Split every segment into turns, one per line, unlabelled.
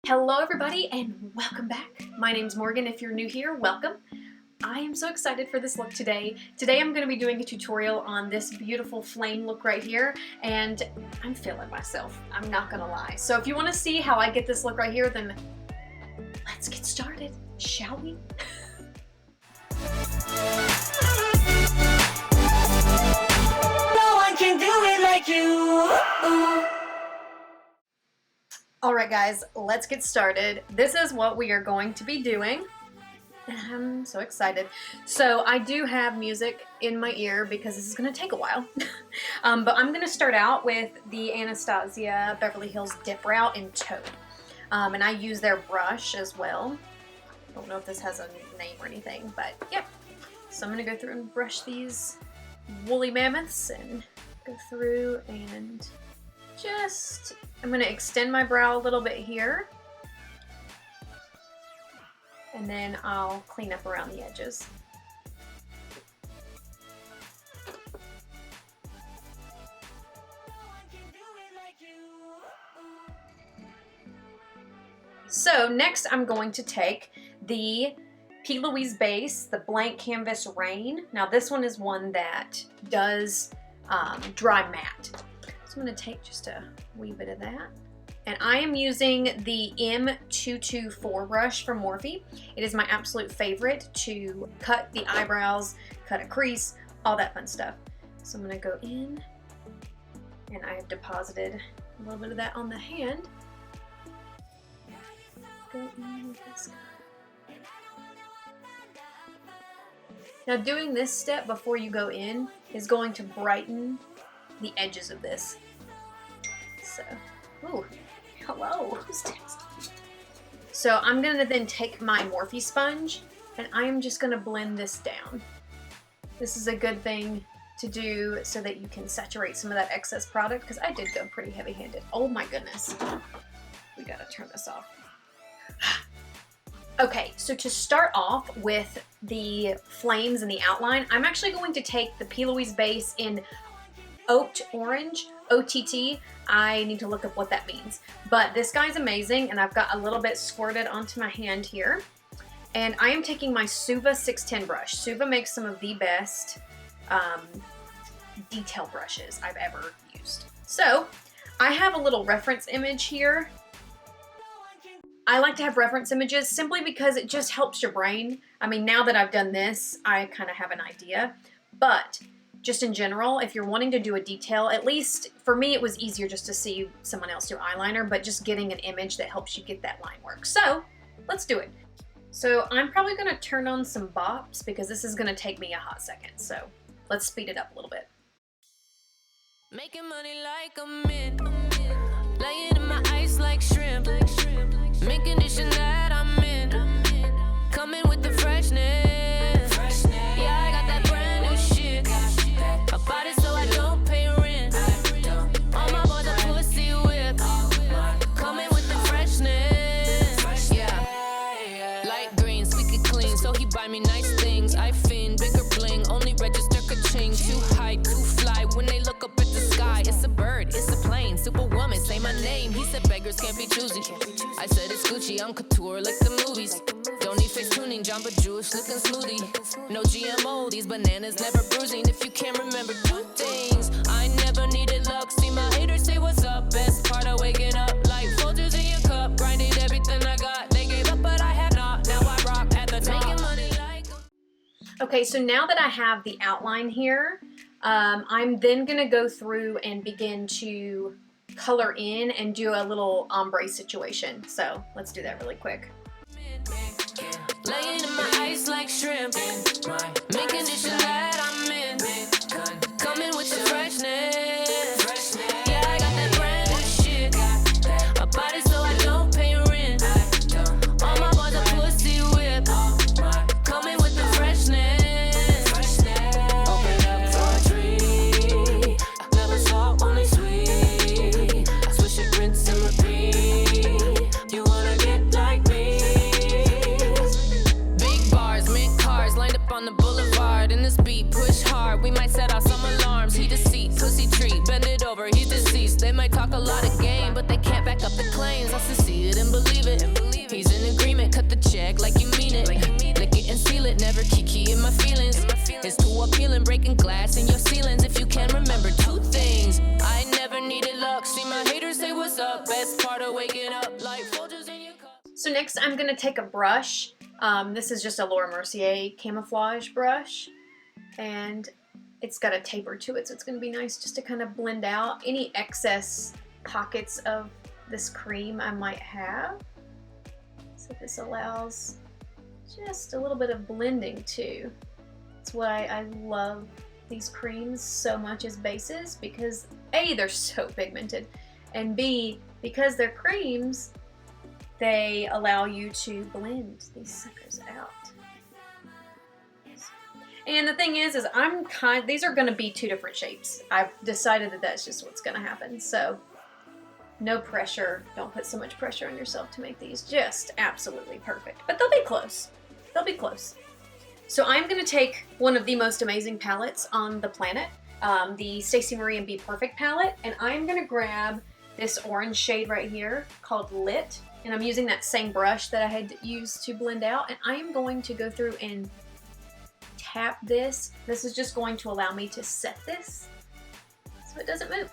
Hello everybody and welcome back. My name's Morgan. If you're new here, welcome. I am so excited for this look today. Today I'm going to be doing a tutorial on this beautiful flame look right here, and I'm feeling myself. I'm not going to lie. So if you want to see how I get this look right here, then let's get started, shall we?
No one can do it like you.
Alright guys, let's get started. This is what we are going to be doing. I'm so excited. So I do have music in my ear because this is going to take a while. But I'm going to start out with the Anastasia Beverly Hills Dip Route in Taupe. And I use their brush as well. I don't know if this has a name or anything, but yep. So I'm going to go through and brush these woolly mammoths and go through and I'm going to extend my brow a little bit here. And then I'll clean up around the edges. So next I'm going to take the P. Louise base, the Blank Canvas Rain. Now this one is one that does dry matte. So I'm going to take just a wee bit of that. And I am using the M224 brush from Morphe. It is my absolute favorite to cut the eyebrows, cut a crease, all that fun stuff. So I'm going to go in, and I have deposited a little bit of that on the hand. Go in with this guy. Now doing this step before you go in is going to brighten the edges of this. So, ooh, hello, who's texting? So I'm gonna then take my Morphe sponge and I'm just gonna blend this down. This is a good thing to do so that you can saturate some of that excess product, because I did go pretty heavy-handed. Oh my goodness. We gotta turn this off. Okay, so to start off with the flames and the outline, I'm actually going to take the P. Louise base in Oaked Orange, OTT. I need to look up what that means. But this guy's amazing, and I've got a little bit squirted onto my hand here. And I am taking my Suva 610 brush. Suva makes some of the best detail brushes I've ever used. So I have a little reference image here. I like to have reference images simply because it just helps your brain. I mean, now that I've done this, I kind of have an idea. But just in general, if you're wanting to do a detail, at least for me it was easier just to see someone else do eyeliner, but just getting an image that helps you get that line work. So let's do it. So I'm probably going to turn on some bops because this is going to take me a hot second. So let's speed it up a little bit.
Making money like a mint, laying in my ice like shrimp, mint condition that I'm in, coming with the freshness. Yeah, I got that brand new shit. I bought it so I don't pay rent. All my boys are pussy whipped, coming with the freshness. Yeah, light green, squeaky clean, so he buy me nice things. I fiend, bigger bling, only register ka-ching. Too high, too fly, when they look up at the sky. It's a bird, it's a plane, superwoman, say my name. He said beggars can't be choosy. I said it's Gucci, I'm couture like the movies. Don't need face tuning, Jamba Jewish looking smoothie. No GMO, these bananas never bruising. If you can't remember two things, I never needed luck. See my haters say what's up. Best part of waking up like Folgers in your cup. Grinded everything I got. They gave up, but I had not. Now I rock at the top. Making money like.
Okay, so now that I have the outline here, I'm then gonna go through and begin to color in and do a little ombre situation. So let's do that really quick.
Laying in my ice like shrimp, mint condition that I'm in, coming with the freshness. Yeah, I got that brand new shit. I bought it so I don't pay rent. All my boys are pussy whipped, coming with the freshness. Open up for a tree, never saw only sweet. I switch it, rinse and repeat. You wanna get like me? Lined up on the boulevard in this beat, push hard. We might set off some alarms. He deceit, pussy treat, bend it over. He's deceased. They might talk a lot of game, but they can't back up the claims. I see it and believe it. act like you mean it. Lick it and seal it, never kiki in my feelings. It's too appealing, breaking glass in your ceilings. If you can remember two things, I never needed luck. See my haters say what's up. Best part of waking up like Folgers in your cup.
So next I'm going to take a brush. This is just a Laura Mercier camouflage brush. And it's got a taper to it, so it's going to be nice just to kind of blend out any excess pockets of this cream I might have. So this allows just a little bit of blending too. That's why I love these creams so much as bases, because A, they're so pigmented, and B, because they're creams, they allow you to blend these suckers out. And the thing is these are gonna be two different shapes. I've decided that that's just what's gonna happen. So no pressure. Don't put so much pressure on yourself to make these just absolutely perfect. But they'll be close. They'll be close. So I'm gonna take one of the most amazing palettes on the planet, the Stacey Marie and Be Perfect palette, and I'm gonna grab this orange shade right here called Lit, and I'm using that same brush that I had used to blend out, and I am going to go through and tap this. This is just going to allow me to set this so it doesn't move.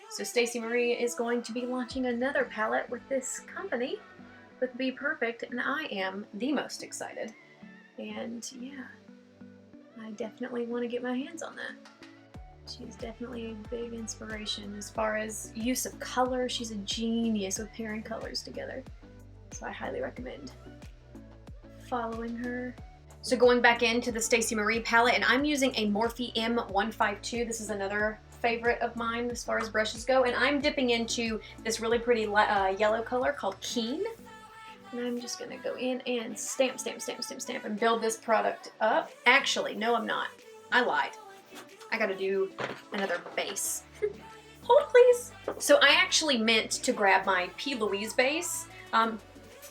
So Stacey Marie is going to be launching another palette with this company, with Be Perfect, and I am the most excited. And yeah, I definitely want to get my hands on that. She's definitely a big inspiration as far as use of color. She's a genius with pairing colors together. So I highly recommend following her. So going back into the Stacey Marie palette, and I'm using a Morphe M152. This is another favorite of mine as far as brushes go, and I'm dipping into this really pretty yellow color called Keen. And I'm just gonna go in and stamp, and build this product up. Actually, no, I'm not. I lied. I gotta do another base. Hold please. So I actually meant to grab my P. Louise base.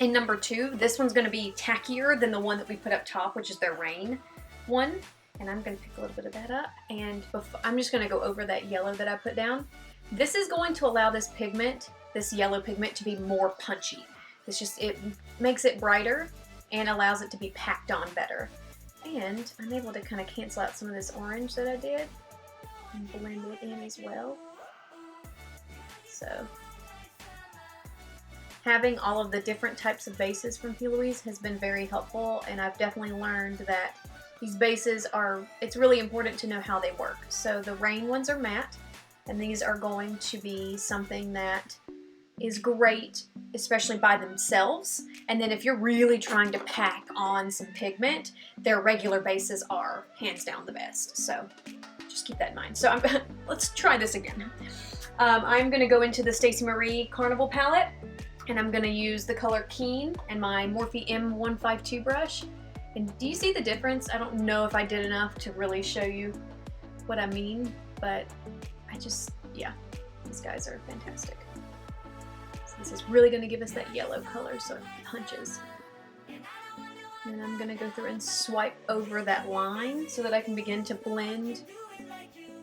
In number 2, this one's going to be tackier than the one that we put up top, which is their Rain one. And I'm going to pick a little bit of that up. And I'm just going to go over that yellow that I put down. This is going to allow this pigment, this yellow pigment, to be more punchy. It makes it brighter and allows it to be packed on better. And I'm able to kind of cancel out some of this orange that I did and blend it in as well. So having all of the different types of bases from P. Louise has been very helpful, and I've definitely learned that these bases it's really important to know how they work. So the Rain ones are matte, and these are going to be something that is great, especially by themselves. And then if you're really trying to pack on some pigment, their regular bases are hands down the best. So just keep that in mind. So let's try this again. I'm gonna go into the Stacey Marie Carnival palette, and I'm going to use the color Keen and my Morphe M152 brush. And do you see the difference? I don't know if I did enough to really show you what I mean, but yeah, these guys are fantastic. So this is really going to give us that yellow color so it punches. And I'm going to go through and swipe over that line so that I can begin to blend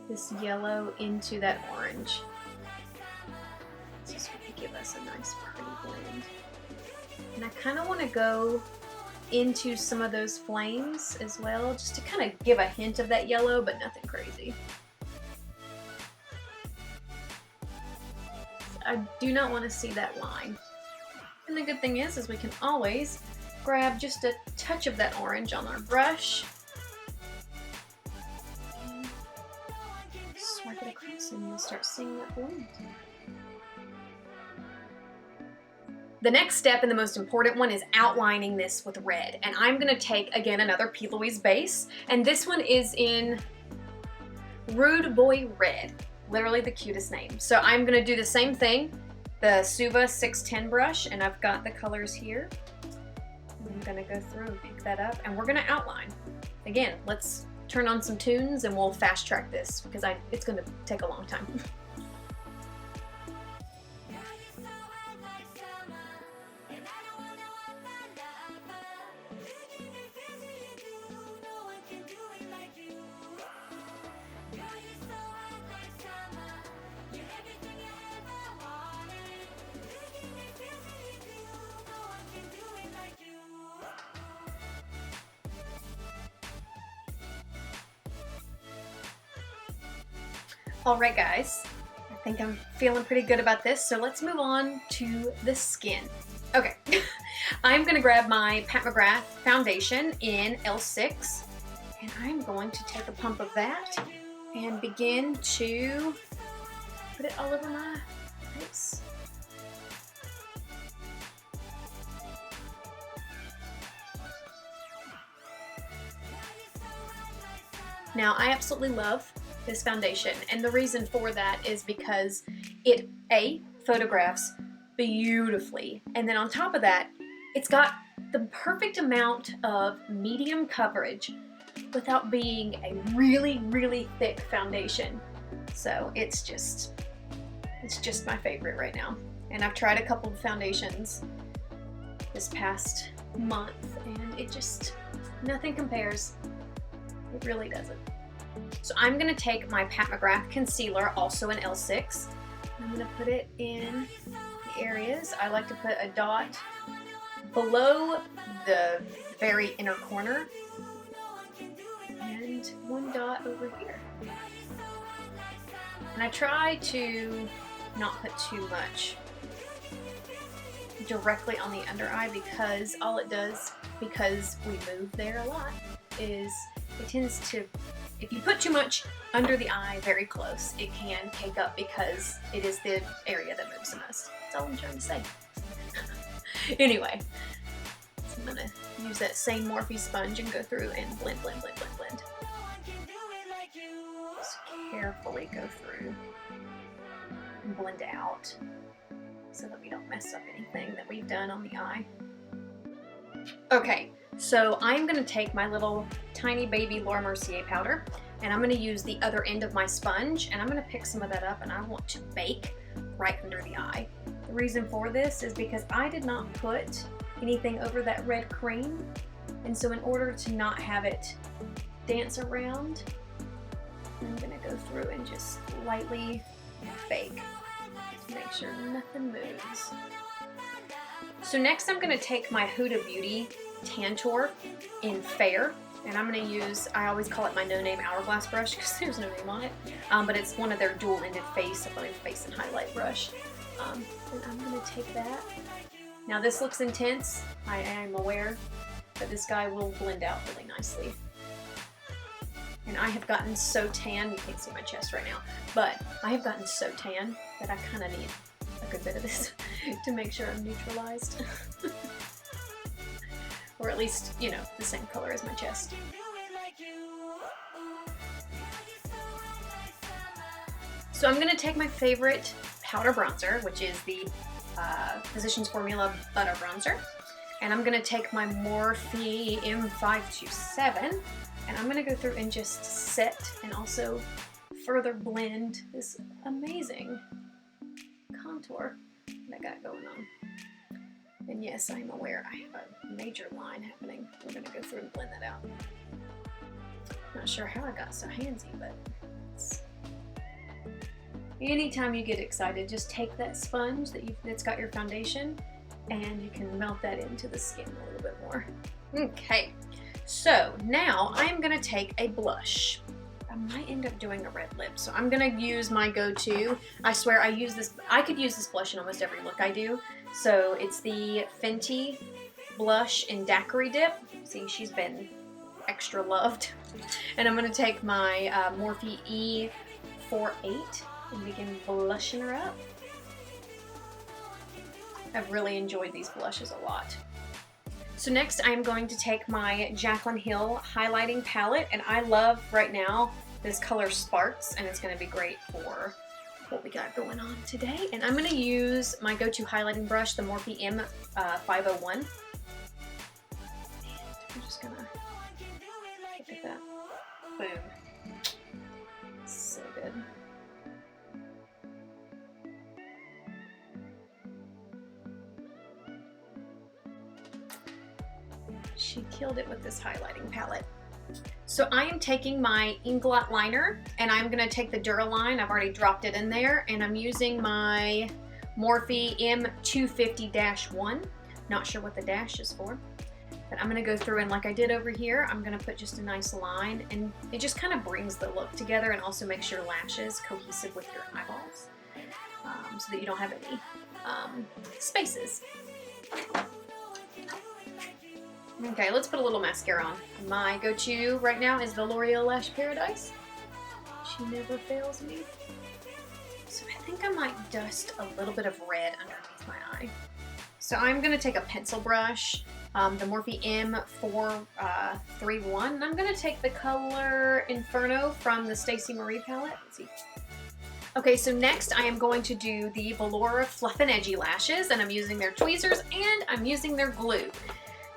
this yellow into that orange. It's just going to give us a nice pretty blend. And I kind of want to go into some of those flames as well, just to kind of give a hint of that yellow, but nothing crazy. So I do not want to see that line. And the good thing is we can always grab just a touch of that orange on our brush. And swipe it across and you'll start seeing that blend. The next step, and the most important one, is outlining this with red. And I'm going to take, again, another P. Louise base. And this one is in Rude Boy Red. Literally the cutest name. So I'm going to do the same thing. The Suva 610 brush, and I've got the colors here. I'm going to go through and pick that up, and we're going to outline. Again, let's turn on some tunes and we'll fast track this, because it's going to take a long time. All right, guys, I think I'm feeling pretty good about this, so let's move on to the skin. Okay, I'm gonna grab my Pat McGrath foundation in L6, and I'm going to take a pump of that and begin to put it all over my face. Now, I absolutely love this foundation, and the reason for that is because it, A, photographs beautifully, and then on top of that, it's got the perfect amount of medium coverage without being a really, really thick foundation. So it's just my favorite right now. And I've tried a couple of foundations this past month, and it just, nothing compares. It really doesn't. So I'm gonna take my Pat McGrath concealer, also in L6. I'm gonna put it in the areas. I like to put a dot below the very inner corner and one dot over here. And I try to not put too much directly on the under eye, because all it does, because we move there a lot, is it tends to, if you put too much under the eye very close, it can cake up because it is the area that moves the most. That's all I'm trying to say. Anyway, so I'm gonna use that same Morphe sponge and go through and blend, blend, blend, blend, blend. Just carefully go through and blend out so that we don't mess up anything that we've done on the eye. Okay, so I'm gonna take my little tiny baby Laura Mercier powder, and I'm gonna use the other end of my sponge, and I'm gonna pick some of that up, and I want to bake right under the eye. The reason for this is because I did not put anything over that red cream, and so in order to not have it dance around, I'm gonna go through and just lightly bake to make sure nothing moves. So next I'm gonna take my Huda Beauty Tantour in Fair, and I'm gonna use, I always call it my no-name hourglass brush because there's no name on it, but it's one of their dual-ended face and highlight brush. And I'm gonna take that. Now this looks intense, I am aware, but this guy will blend out really nicely. And I have gotten so tan, you can't see my chest right now, but I have gotten so tan that I kind of need a good bit of this to make sure I'm neutralized. Or at least, you know, the same color as my chest. So I'm going to take my favorite powder bronzer, which is the Physicians Formula Butter Bronzer, and I'm going to take my Morphe M527, and I'm going to go through and just set and also further blend this amazing contour that I got going on. And yes, I'm aware I have a major line happening. We're going to go through and blend that out. Not sure how I got so handsy, but it's... anytime you get excited, just take that sponge that's got your foundation and you can melt that into the skin a little bit more. Okay, so now I'm going to take a blush. I might end up doing a red lip, so I'm going to use my go-to. I swear I use this, I could use this blush in almost every look I do. So it's the Fenty blush in Daiquiri Dip. See, she's been extra loved. And I'm going to take my Morphe E48 and begin blushing her up. I've really enjoyed these blushes a lot. So next I'm going to take my Jaclyn Hill highlighting palette, and I love right now this color Sparks, and it's going to be great for what we got going on today. And I'm going to use my go-to highlighting brush, the Morphe M501. And I'm just going to look at that. Boom. So good. She killed it with this highlighting palette. So I am taking my Inglot liner, and I'm going to take the Duraline. I've already dropped it in there, and I'm using my Morphe M250-1. Not sure what the dash is for. But I'm gonna go through and like I did over here, I'm gonna put just a nice line, and it just kind of brings the look together and also makes your lashes cohesive with your eyeballs, so that you don't have any spaces. Okay, let's put a little mascara on. My go-to right now is the L'Oreal Lash Paradise. She never fails me. So I think I might dust a little bit of red underneath my eye. So I'm gonna take a pencil brush, the Morphe M431, and I'm gonna take the color Inferno from the Stacey Marie palette. Let's see. Okay, so next I am going to do the Velour Fluff and Edgy lashes, and I'm using their tweezers and I'm using their glue.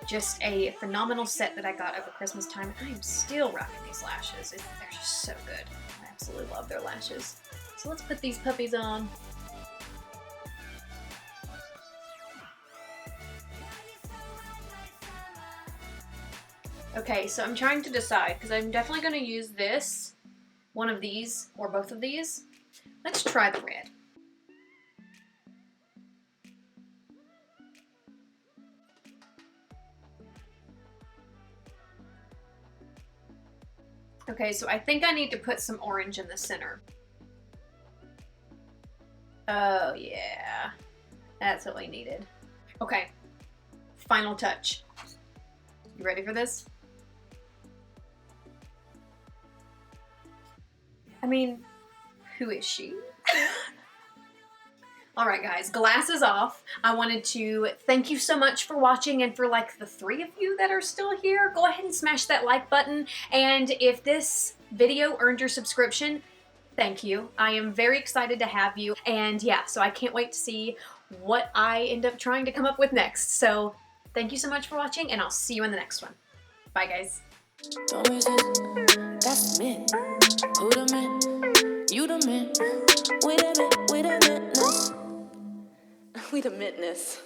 Just a phenomenal set that I got over Christmas time. I am still rocking these lashes. They're just so good. I absolutely love their lashes. So let's put these puppies on. Okay, so I'm trying to decide because I'm definitely going to use this, one of these, or both of these. Let's try the red. Okay, so I think I need to put some orange in the center. Oh yeah, that's what we needed. Okay, final touch. You ready for this? I mean, who is she? Alright guys, glasses off. I wanted to thank you so much for watching, and for like the 3 of you that are still here, go ahead and smash that like button. And if this video earned your subscription, thank you. I am very excited to have you. And yeah, so I can't wait to see what I end up trying to come up with next. So thank you so much for watching, and I'll see you in the next one. Bye guys.
Don't resist, that's me. Who the man? You the man. We the man, we the madness. We the madness.